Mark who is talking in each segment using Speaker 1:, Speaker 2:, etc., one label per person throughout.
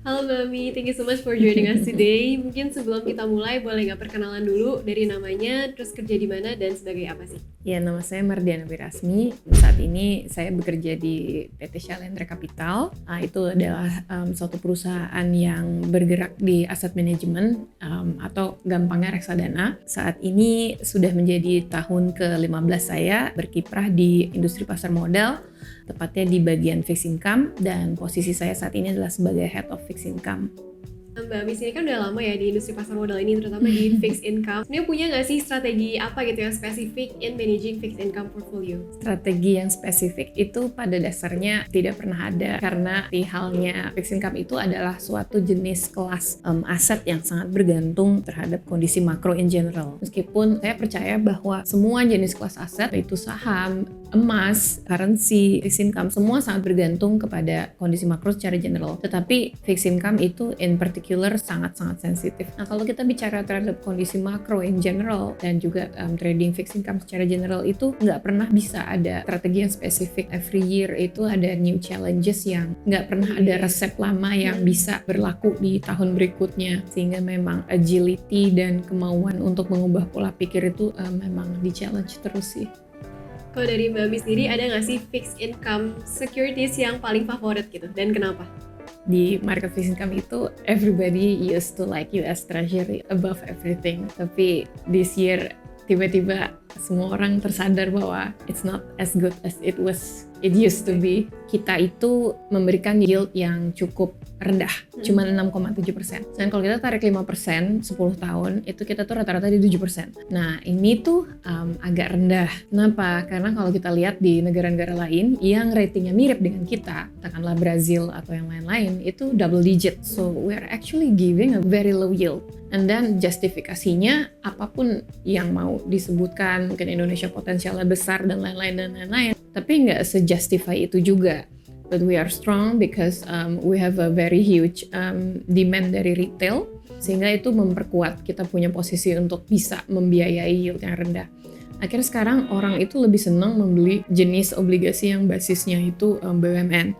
Speaker 1: Halo Mami, thank you so much for joining us today. Mungkin sebelum kita mulai, boleh nggak perkenalan dulu dari namanya, terus kerja di mana dan sebagai apa sih?
Speaker 2: Ya, nama saya Mardiana Wirasmi. Saat ini saya bekerja di PT Shalendra Capital. Itu adalah suatu perusahaan yang bergerak di aset manajemen atau gampangnya reksadana. Saat ini sudah menjadi tahun ke-15 saya berkiprah di industri pasar modal, tepatnya di bagian fixed income, dan posisi saya saat ini adalah sebagai Head of Fixed Income.
Speaker 1: Mbak Miss ini kan udah lama ya di industri pasar modal ini, terutama di fixed income. Sebenarnya punya nggak sih strategi apa gitu yang spesifik in managing fixed income portfolio?
Speaker 2: Strategi yang spesifik itu pada dasarnya tidak pernah ada, karena di halnya fixed income itu adalah suatu jenis kelas aset yang sangat bergantung terhadap kondisi makro in general. Meskipun saya percaya bahwa semua jenis kelas aset, yaitu saham, emas, currency, fixed income, semua sangat bergantung kepada kondisi makro secara general. Tetapi fixed income itu in particular sangat-sangat sensitif. Nah, kalau kita bicara terhadap kondisi makro in general dan juga trading fixed income secara general, itu nggak pernah bisa ada strategi yang spesifik. Every year itu ada new challenges yang nggak pernah ada resep lama yang bisa berlaku di tahun berikutnya. Sehingga memang agility dan kemauan untuk mengubah pola pikir itu memang di-challenge terus sih.
Speaker 1: Kalau dari Mbak Miss sendiri, ada nggak sih fixed income securities yang paling favorit gitu, dan kenapa?
Speaker 2: Di market fixed income itu everybody used to like US Treasury above everything, tapi this year tiba-tiba semua orang tersadar bahwa it's not as good as it used to be. Kita itu memberikan yield yang cukup rendah, cuma 6,7%. Dan kalau kita tarik 5% 10 tahun, itu kita tuh rata-rata di 7%. Nah, ini tuh agak rendah. Kenapa? Karena kalau kita lihat di negara-negara lain yang ratingnya mirip dengan kita, katakanlah Brazil atau yang lain-lain, itu double digit. So, we are actually giving a very low yield. And then justifikasinya apapun yang mau disebutkan, mungkin Indonesia potensialnya besar dan lain-lain, tapi nggak se-justify itu juga. But we are strong because we have a very huge demand dari retail, sehingga itu memperkuat kita punya posisi untuk bisa membiayai yield yang rendah. Akhirnya sekarang orang itu lebih senang membeli jenis obligasi yang basisnya itu BUMN.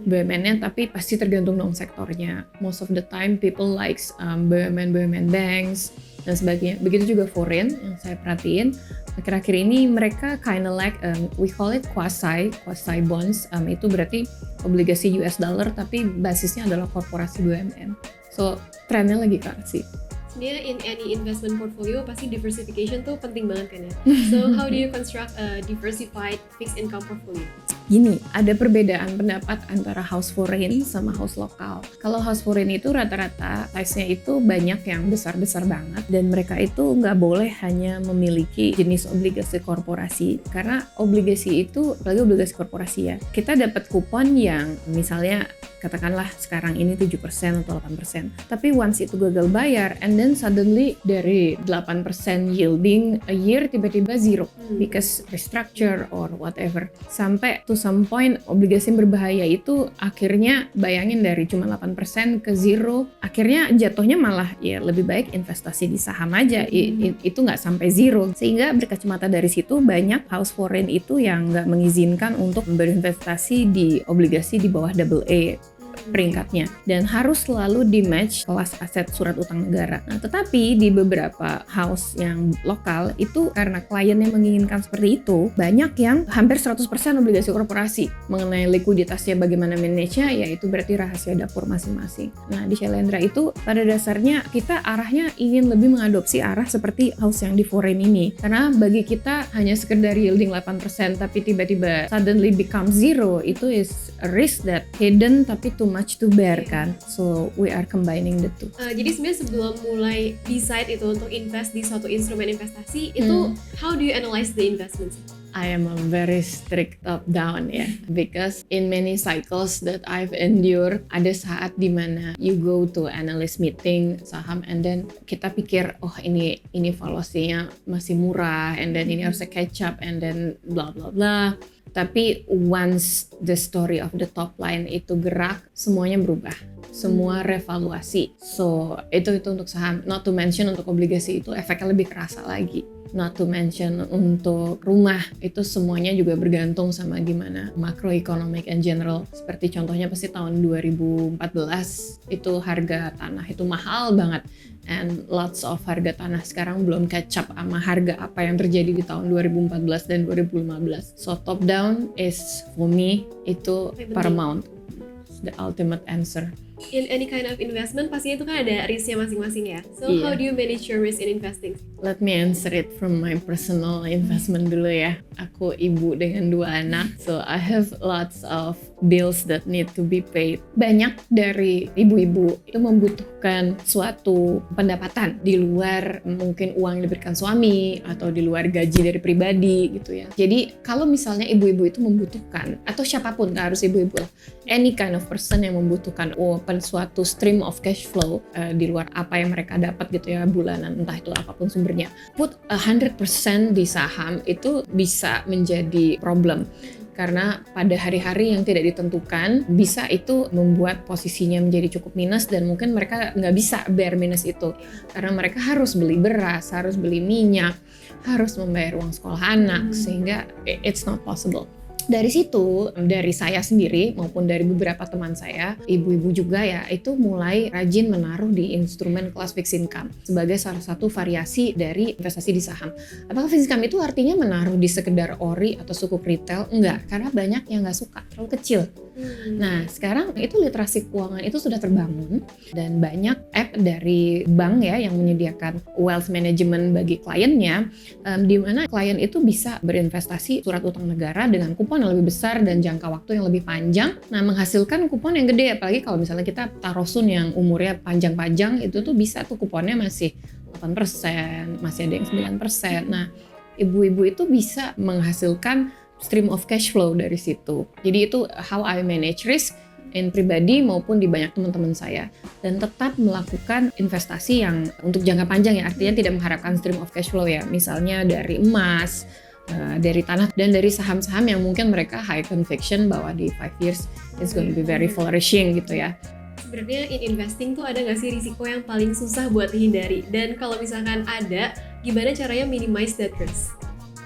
Speaker 2: BUMN-nya tapi pasti tergantung dong sektornya. Most of the time people likes BUMN banks dan sebagainya. Begitu juga foreign yang saya perhatiin. Akhir-akhir ini mereka kinda like we call it quasi bonds. Itu berarti obligasi US dollar tapi basisnya adalah korporasi BUMN. So trennya lagi ke arah sih.
Speaker 1: Sebenarnya in any investment portfolio pasti diversification tuh penting banget kan ya. So how do you construct a diversified fixed income portfolio?
Speaker 2: Gini, ada perbedaan pendapat antara house foreign sama house lokal. Kalau house foreign itu rata-rata size-nya itu banyak yang besar-besar banget, dan mereka itu nggak boleh hanya memiliki jenis obligasi korporasi, karena obligasi itu, apalagi obligasi korporasi ya, kita dapat kupon yang misalnya katakanlah sekarang ini 7% atau 8%. Tapi once itu gagal bayar, and then suddenly dari 8% yielding a year tiba-tiba zero because restructure or whatever. Sampai to some point obligasi yang berbahaya itu akhirnya bayangin dari cuma 8% ke zero. Akhirnya jatuhnya malah ya lebih baik investasi di saham aja. Itu nggak sampai zero. Sehingga berkacamata dari situ banyak house foreign itu yang nggak mengizinkan untuk berinvestasi di obligasi di bawah AA peringkatnya, dan harus selalu di match kelas aset surat utang negara. Nah, tetapi di beberapa house yang lokal itu karena kliennya menginginkan seperti itu, banyak yang hampir 100% obligasi korporasi. Mengenai likuiditasnya bagaimana manage-nya, ya itu berarti rahasia dapur masing-masing. Nah, di Shalendra itu pada dasarnya kita arahnya ingin lebih mengadopsi arah seperti house yang di foreign ini. Karena bagi kita hanya sekedar yielding 8% tapi tiba-tiba suddenly become zero, itu is a risk that hidden tapi too much to bear kan. So we are combining the two.
Speaker 1: Jadi sebenarnya sebelum mulai decide itu untuk invest di suatu instrumen investasi, itu how do you analyze the investments?
Speaker 2: I am a very strict top down ya, because in many cycles that I've endured, ada saat dimana you go to analyst meeting saham and then kita pikir oh ini valuasinya masih murah, and then ini harusnya catch up, and then blah blah blah. Tapi once the story of the top line itu gerak, semuanya berubah, semua revaluasi. So itu untuk saham. Not to mention untuk obligasi itu efeknya lebih kerasa lagi. not to mention untuk rumah, itu semuanya juga bergantung sama gimana macroeconomic and general. Seperti contohnya pasti tahun 2014 itu harga tanah itu mahal banget, and lots of harga tanah sekarang belum catch up sama harga apa yang terjadi di tahun 2014 dan 2015. So top down is for me itu paramount, the ultimate answer.
Speaker 1: In any kind of investment pastinya itu kan ada risknya masing-masing ya. So
Speaker 2: Iya.
Speaker 1: how do you manage your risk in investing?
Speaker 2: Let me answer it from my personal investment dulu ya. Aku ibu dengan 2 anak, so I have lots of bills that need to be paid. Banyak dari ibu-ibu itu membutuhkan suatu pendapatan di luar mungkin uang yang diberikan suami atau di luar gaji dari pribadi gitu ya. Jadi kalau misalnya ibu-ibu itu membutuhkan, atau siapapun, gak harus ibu-ibu lah, any kind of person yang membutuhkan suatu stream of cash flow di luar apa yang mereka dapat gitu ya bulanan, entah itu apapun sumbernya, put 100% di saham itu bisa menjadi problem. Karena pada hari-hari yang tidak ditentukan bisa itu membuat posisinya menjadi cukup minus, dan mungkin mereka nggak bisa bear minus itu karena mereka harus beli beras, harus beli minyak, harus membayar uang sekolah anak, sehingga it's not possible. Dari situ, dari saya sendiri maupun dari beberapa teman saya, ibu-ibu juga ya, itu mulai rajin menaruh di instrumen kelas fixed income sebagai salah satu variasi dari investasi di saham. Apakah fixed income itu artinya menaruh di sekedar ori atau sukuk retail? Enggak, karena banyak yang nggak suka, terlalu kecil. Nah, sekarang itu literasi keuangan itu sudah terbangun, dan banyak app dari bank ya yang menyediakan wealth management bagi kliennya, di mana klien itu bisa berinvestasi surat utang negara dengan kupon yang lebih besar dan jangka waktu yang lebih panjang. Nah, menghasilkan kupon yang gede, apalagi kalau misalnya kita taruh sun yang umurnya panjang-panjang, itu tuh bisa tuh kuponnya masih 8%, masih ada yang 9%. Nah, ibu-ibu itu bisa menghasilkan stream of cash flow dari situ. Jadi itu how I manage risk in pribadi maupun di banyak teman-teman saya, dan tetap melakukan investasi yang untuk jangka panjang ya, artinya tidak mengharapkan stream of cash flow ya, misalnya dari emas, dari tanah, dan dari saham-saham yang mungkin mereka high conviction bahwa di 5 years it's going to be very flourishing gitu ya.
Speaker 1: Sebenarnya in investing tuh ada nggak sih risiko yang paling susah buat dihindari? Dan kalau misalkan ada, gimana caranya minimize that risk?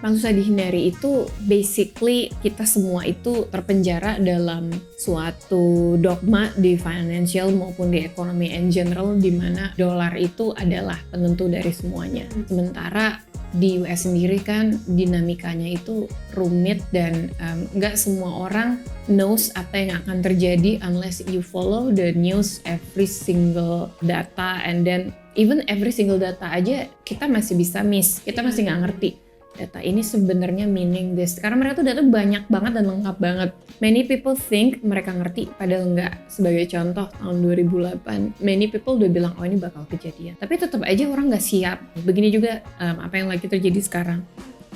Speaker 2: Yang susah dihindari itu basically kita semua itu terpenjara dalam suatu dogma di financial maupun di ekonomi in general, di mana dolar itu adalah penentu dari semuanya. Sementara di US sendiri kan dinamikanya itu rumit, dan nggak semua orang knows apa yang akan terjadi unless you follow the news every single data, and then even every single data aja kita masih bisa miss, kita masih nggak ngerti data ini sebenarnya meaning this, karena mereka tuh data banyak banget dan lengkap banget. Many people think mereka ngerti, padahal enggak. Sebagai contoh tahun 2008, many people udah bilang oh ini bakal kejadian, tapi tetap aja orang nggak siap. Begini juga apa yang lagi terjadi sekarang.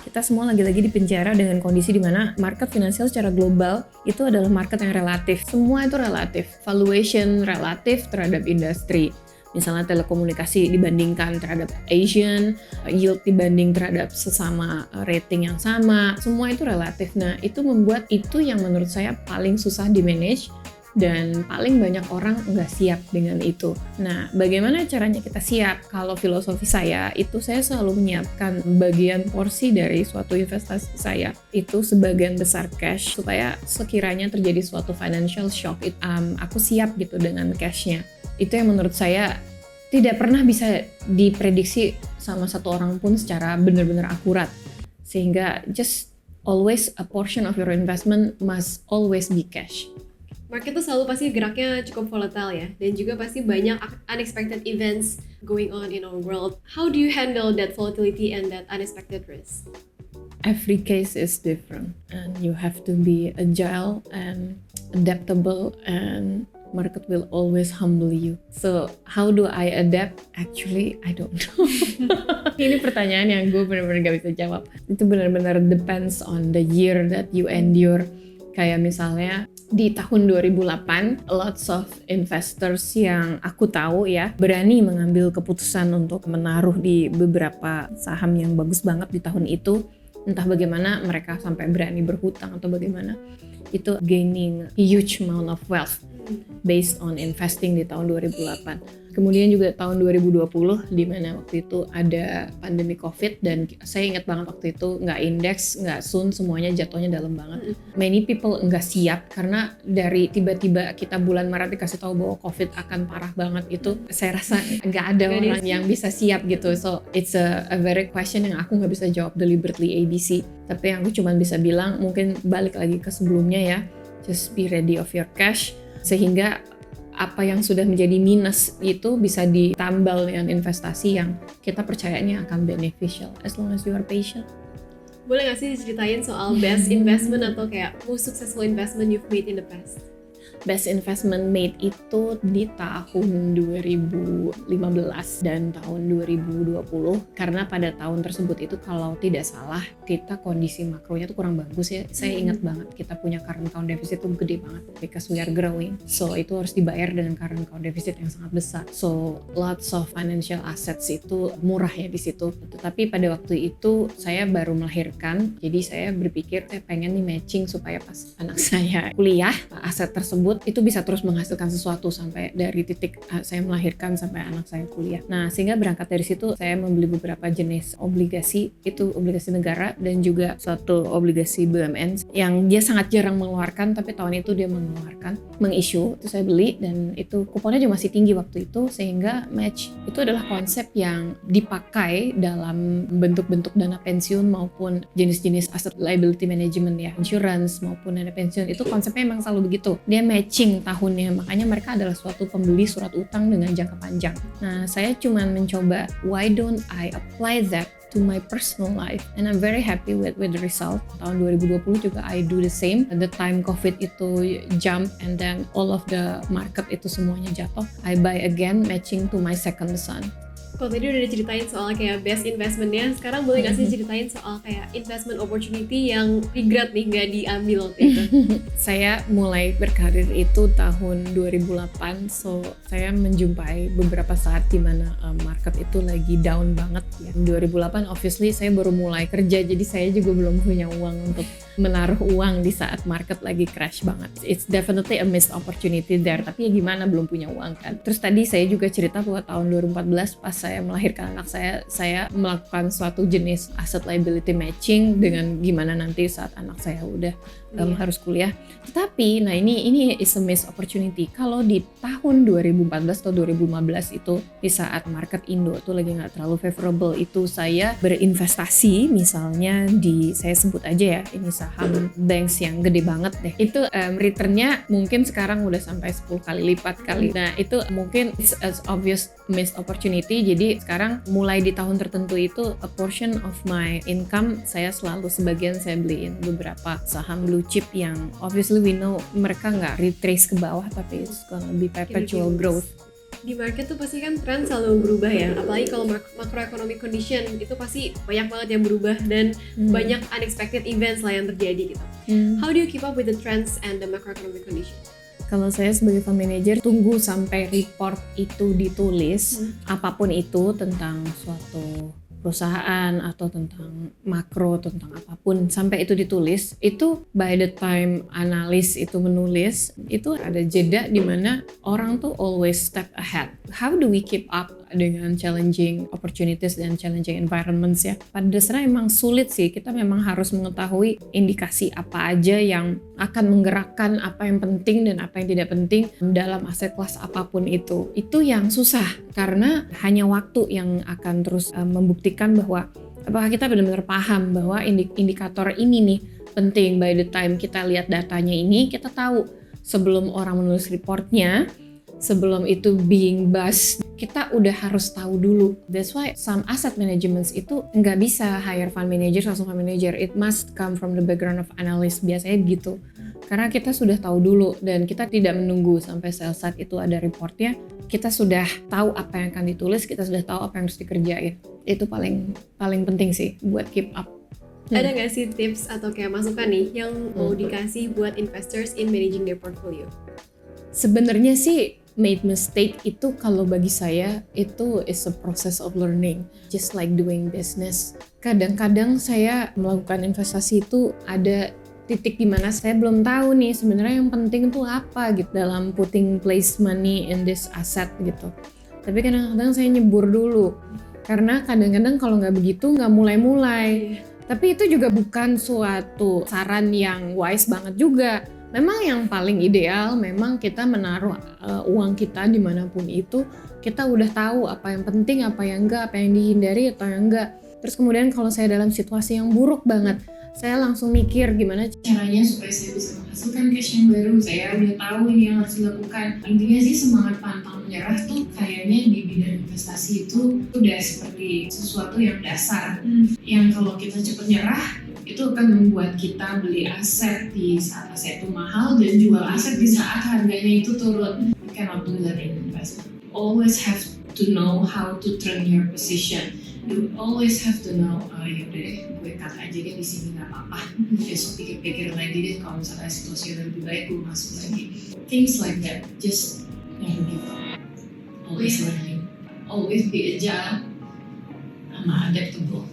Speaker 2: Kita semua lagi-lagi di penjara dengan kondisi di mana market finansial secara global itu adalah market yang relatif. Semua itu relatif, valuation relatif terhadap industri. Misalnya telekomunikasi dibandingkan terhadap Asian, yield dibanding terhadap sesama rating yang sama, semua itu relatif. Nah, itu membuat itu yang menurut saya paling susah di-manage, dan paling banyak orang nggak siap dengan itu. Nah, bagaimana caranya kita siap? Kalau filosofi saya, itu saya selalu menyiapkan bagian porsi dari suatu investasi saya, itu sebagian besar cash, supaya sekiranya terjadi suatu financial shock, aku siap gitu dengan cashnya. Itu yang menurut saya tidak pernah bisa diprediksi sama satu orang pun secara benar-benar akurat. Sehingga just always a portion of your investment must always be cash.
Speaker 1: Market tuh selalu pasti geraknya cukup volatile ya, dan juga pasti banyak unexpected events going on in our world. How do you handle that volatility and that unexpected risk?
Speaker 2: Every case is different, and you have to be agile and adaptable, and market will always humble you. So how do I adapt? Actually, I don't know. Ini pertanyaan yang gue benar-benar gak bisa jawab. Itu benar-benar depends on the year that you endure. Kayak misalnya di tahun 2008, lots of investors yang aku tahu ya berani mengambil keputusan untuk menaruh di beberapa saham yang bagus banget di tahun itu. Entah bagaimana mereka sampai berani berhutang atau bagaimana. Itu gaining huge amount of wealth based on investing di tahun 2008. Kemudian juga tahun 2020 di mana waktu itu ada pandemi COVID dan saya ingat banget waktu itu nggak indeks, nggak sun, semuanya jatuhnya dalam banget. Many people nggak siap karena dari tiba-tiba kita bulan Maret dikasih tahu bahwa COVID akan parah banget itu, saya rasa nggak ada orang yang bisa siap gitu. So it's a very question yang aku nggak bisa jawab deliberately ABC. Tapi yang aku cuma bisa bilang mungkin balik lagi ke sebelumnya ya, just be ready of your cash sehingga apa yang sudah menjadi minus itu bisa ditambal dengan investasi yang kita percayanya akan beneficial as long as you are patient.
Speaker 1: Boleh nggak sih diceritain soal best investment atau kayak most successful investment you've made in the past?
Speaker 2: Best investment made itu di tahun 2015 dan tahun 2020 karena pada tahun tersebut itu kalau tidak salah kita kondisi makronya tuh kurang bagus ya. Saya ingat banget kita punya current account deficit tuh gede banget because we are growing. So itu harus dibayar dengan current account deficit yang sangat besar. So lots of financial assets itu murah ya di situ. Tetapi pada waktu itu saya baru melahirkan, jadi saya berpikir saya pengen nih matching supaya pas anak saya kuliah aset tersebut itu bisa terus menghasilkan sesuatu sampai dari titik saya melahirkan sampai anak saya kuliah. Nah, sehingga berangkat dari situ saya membeli beberapa jenis obligasi, itu obligasi negara dan juga suatu obligasi BUMN yang dia sangat jarang mengeluarkan, tapi tahun itu dia mengissue, itu saya beli dan itu kuponnya juga masih tinggi waktu itu sehingga match. Itu adalah konsep yang dipakai dalam bentuk-bentuk dana pensiun maupun jenis-jenis asset liability management ya, insurance maupun dana pensiun, itu konsepnya memang selalu begitu. Dia matching tahunnya, makanya mereka adalah suatu pembeli surat utang dengan jangka panjang. Nah, saya cuma mencoba, why don't I apply that to my personal life, and I'm very happy with the result. Tahun 2020 juga I do the same. At the time COVID itu jump and then all of the market itu semuanya jatuh, I buy again matching to my second son.
Speaker 1: Kalau tadi udah diceritain soal kayak best investmentnya, sekarang boleh nggak sih ceritain soal kayak investment opportunity yang regret nih nggak diambil waktu itu?
Speaker 2: Saya mulai berkarir itu tahun 2008, so saya menjumpai beberapa saat di mana market itu lagi down banget ya. 2008 obviously saya baru mulai kerja, jadi saya juga belum punya uang untuk menaruh uang di saat market lagi crash banget. It's definitely a missed opportunity there, tapi ya gimana, belum punya uang kan. Terus tadi saya juga cerita bahwa tahun 2014 pas saya melahirkan anak saya melakukan suatu jenis asset liability matching dengan gimana nanti saat anak saya udah harus kuliah. Tetapi, nah ini is a missed opportunity. Kalau di tahun 2014 atau 2015 itu di saat market Indo tuh lagi nggak terlalu favorable, itu saya berinvestasi misalnya di, saya sebut aja ya, ini saham banks yang gede banget deh. Itu returnnya mungkin sekarang udah sampai 10 kali lipat kali. Nah itu mungkin it's as obvious missed opportunity. Jadi sekarang mulai di tahun tertentu itu a portion of my income saya selalu sebagian saya beliin beberapa saham blue chip yang obviously we know mereka nggak retrace ke bawah, tapi it's gonna be perpetual growth.
Speaker 1: Di market tuh pasti kan tren selalu berubah ya, apalagi kalau macroeconomic condition itu pasti banyak banget yang berubah dan banyak unexpected events lah yang terjadi gitu. How do you keep up with the trends and the macroeconomic condition?
Speaker 2: Kalau saya sebagai fund manager tunggu sampai report itu ditulis, apapun itu tentang suatu perusahaan atau tentang makro, tentang apapun, sampai itu ditulis, itu by the time analis itu menulis, itu ada jeda di mana orang tuh always step ahead. How do we keep up dengan challenging opportunities dan challenging environments ya? Pada dasarnya emang sulit sih, kita memang harus mengetahui indikasi apa aja yang akan menggerakkan apa yang penting dan apa yang tidak penting dalam aset kelas apapun itu. Itu yang susah, karena hanya waktu yang akan terus membuktikan bahwa apakah kita benar-benar paham bahwa indikator ini nih penting. By the time kita lihat datanya ini, kita tahu sebelum orang menulis reportnya, sebelum itu being buzz, kita udah harus tahu dulu. That's why some asset managements itu nggak bisa hire fund manager langsung fund manager. It must come from the background of analyst, biasanya gitu. Karena kita sudah tahu dulu dan kita tidak menunggu sampai saat itu ada reportnya. Kita sudah tahu apa yang akan ditulis, kita sudah tahu apa yang harus dikerjain. Itu paling penting sih buat keep up.
Speaker 1: Ada nggak sih tips atau kayak masukan nih yang mau dikasih buat investors in managing their portfolio?
Speaker 2: Sebenarnya sih made mistake itu kalau bagi saya itu is a process of learning, just like doing business. Kadang-kadang saya melakukan investasi itu ada titik di mana saya belum tahu nih sebenarnya yang penting tuh apa gitu dalam putting place money in this asset gitu. tapi kadang-kadang saya nyebur dulu. Karena kadang-kadang kalau nggak begitu nggak mulai-mulai. Tapi itu juga bukan suatu saran yang wise banget juga. Memang yang paling ideal memang kita menaruh uang kita dimanapun itu, kita udah tahu apa yang penting, apa yang enggak, apa yang dihindari atau yang enggak. Terus kemudian kalau saya dalam situasi yang buruk banget, saya langsung mikir gimana caranya supaya saya bisa menghasilkan cash yang baru. Saya udah tahu ini yang harus dilakukan. Intinya sih semangat pantang menyerah tuh kayaknya di bidang investasi itu udah seperti sesuatu yang dasar. Yang kalau kita cepat nyerah, itu akan membuat kita beli aset di saat aset itu mahal dan jual aset di saat harganya itu turun. You cannot do that in investment. You always have to know how to turn your position. You always have to know, ya udah deh, gue cut aja deh di sini nggak apa-apa. Besok pikir-pikir lagi deh, kalau misalnya situasi lebih baik gue masuk lagi. Things like that, just never give up. Always learning, always be agile, sama adaptable.